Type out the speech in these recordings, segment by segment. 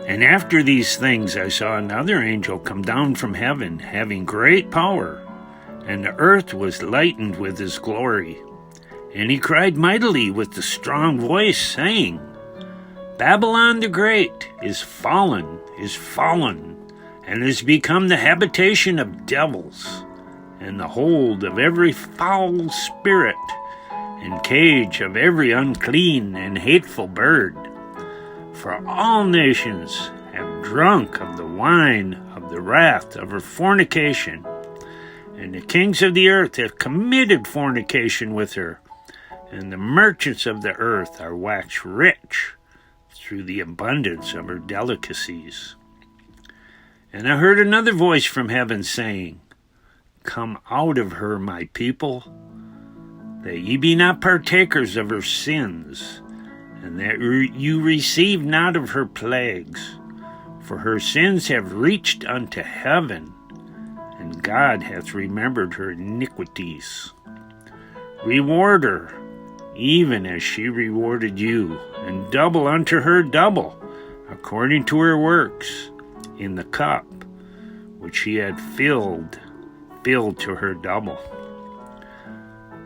And after these things I saw another angel come down from heaven, having great power, and the earth was lightened with his glory. And he cried mightily with a strong voice, saying, Babylon the Great is fallen, and is become the habitation of devils, and the hold of every foul spirit, and cage of every unclean and hateful bird. For all nations have drunk of the wine of the wrath of her fornication, and the kings of the earth have committed fornication with her, and the merchants of the earth are waxed rich through the abundance of her delicacies. And I heard another voice from heaven saying, Come out of her, my people, that ye be not partakers of her sins, and that you receive not of her plagues. For her sins have reached unto heaven, and God hath remembered her iniquities. Reward her, even as she rewarded you, and double unto her double, according to her works, in the cup which she had filled to her double.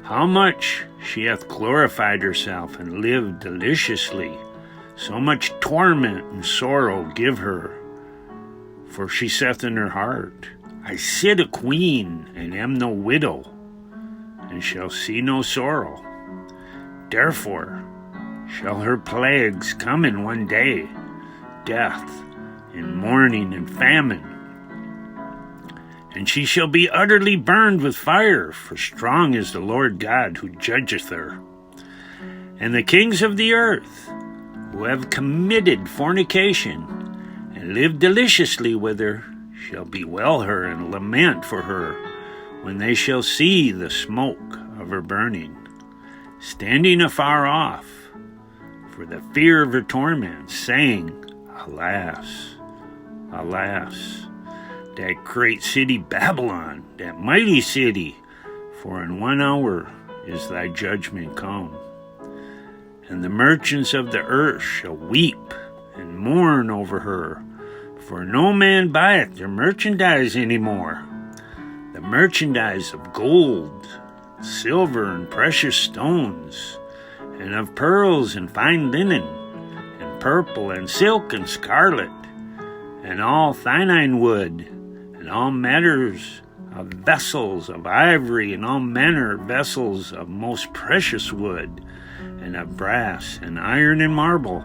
How much she hath glorified herself and lived deliciously, so much torment and sorrow give her. For she saith in her heart, I sit a queen, and am no widow, and shall see no sorrow. Therefore shall her plagues come in one day, death, and mourning, and famine. And she shall be utterly burned with fire, for strong is the Lord God who judgeth her. And the kings of the earth, who have committed fornication, and lived deliciously with her, shall bewail her and lament for her, when they shall see the smoke of her burning, standing afar off, for the fear of her torment, saying, Alas, alas, that great city Babylon, that mighty city, for in 1 hour is thy judgment come. And the merchants of the earth shall weep and mourn over her, for no man buyeth their merchandise any more, the merchandise of gold, silver, and precious stones, and of pearls and fine linen, and purple, and silk, and scarlet, and all thinine wood, and all matters of vessels of ivory, and all manner of vessels of most precious wood, and of brass, and iron, and marble,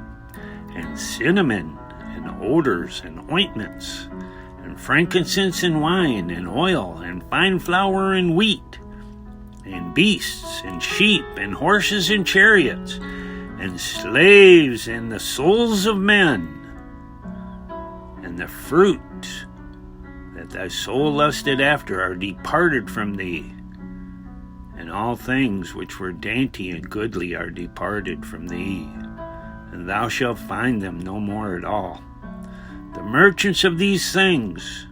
and cinnamon, and odors, and ointments, and frankincense, and wine, and oil, and fine flour, and wheat, and beasts, and sheep, and horses, and chariots, and slaves, and the souls of men, and the fruit that thy soul lusted after are departed from thee, and all things which were dainty and goodly are departed from thee, and thou shalt find them no more at all. The merchants of these things,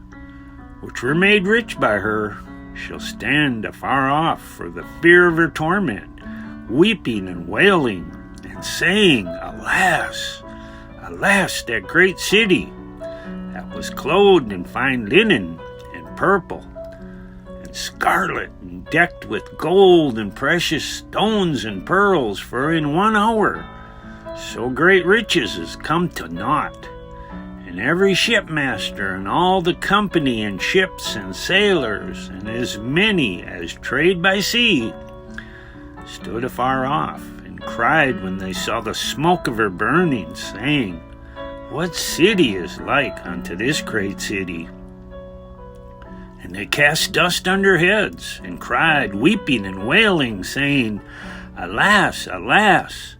which were made rich by her, shall stand afar off for the fear of her torment, weeping and wailing, and saying, Alas, alas, that great city, that was clothed in fine linen, and purple, and scarlet, and decked with gold, and precious stones, and pearls, for in 1 hour so great riches is come to naught. And every shipmaster, and all the company, and ships, and sailors, and as many as trade by sea, stood afar off, and cried when they saw the smoke of her burning, saying, What city is like unto this great city? And they cast dust on their heads, and cried, weeping and wailing, saying, Alas, alas,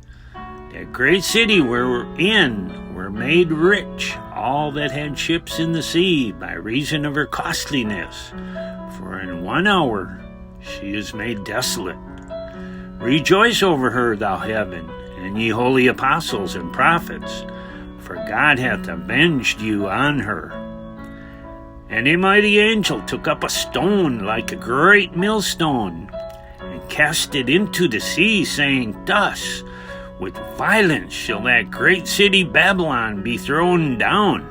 that great city wherein were made rich all that had ships in the sea by reason of her costliness. For in 1 hour she is made desolate. Rejoice over her, thou heaven, and ye holy apostles and prophets, for God hath avenged you on her. And a mighty angel took up a stone like a great millstone, and cast it into the sea, saying, Thus With violence shall that great city Babylon be thrown down,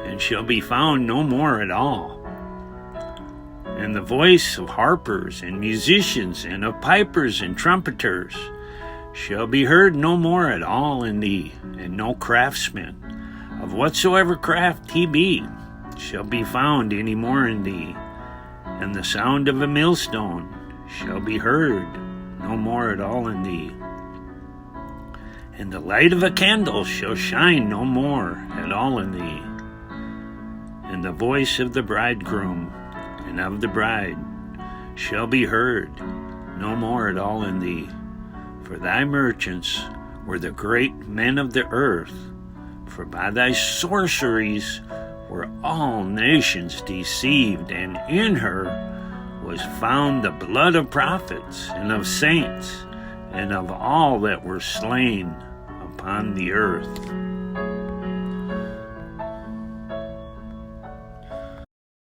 and shall be found no more at all. And the voice of harpers and musicians, and of pipers and trumpeters, shall be heard no more at all in thee, and no craftsman, of whatsoever craft he be, shall be found any more in thee. And the sound of a millstone shall be heard no more at all in thee. And the light of a candle shall shine no more at all in thee. And the voice of the bridegroom and of the bride shall be heard no more at all in thee. For thy merchants were the great men of the earth, for by thy sorceries were all nations deceived, and in her was found the blood of prophets and of saints and of all that were slain upon the earth.